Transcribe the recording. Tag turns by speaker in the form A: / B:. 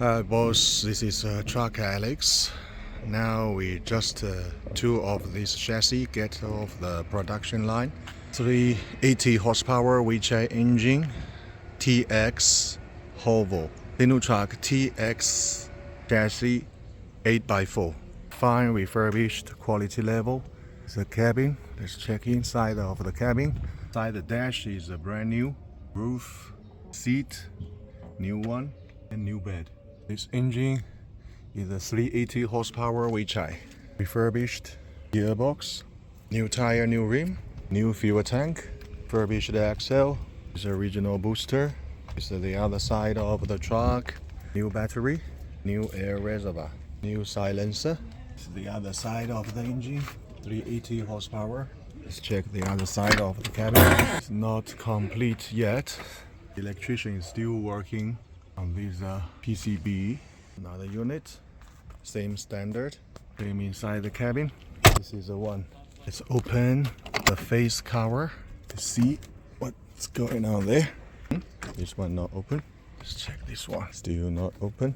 A: Boss, this is Truck Alex. Now we just two of these chassis get off the production line. 380 horsepower Weichai engine, TX Hovo. Sinotruk TX chassis 8x4. Fine refurbished quality level. The cabin, let's check inside of the cabin. Inside the dash is a brand new. Roof, seat, new one, and new bed. This engine is a 380 horsepower Weichai. Refurbished gearbox, new tire, new rim, new fuel tank, refurbished axle. This original booster. This is the other side of the truck. New battery, new air reservoir, new silencer. This is the other side of the engine. 380 horsepower. Let's check the other side of the cabin. It's not complete yet. The electrician is still working on this PCB. Another unit, same standard, same inside the cabin. This is the one. Let's open the face cover to see what's going on there. This one not open. Let's check this one. Still not open.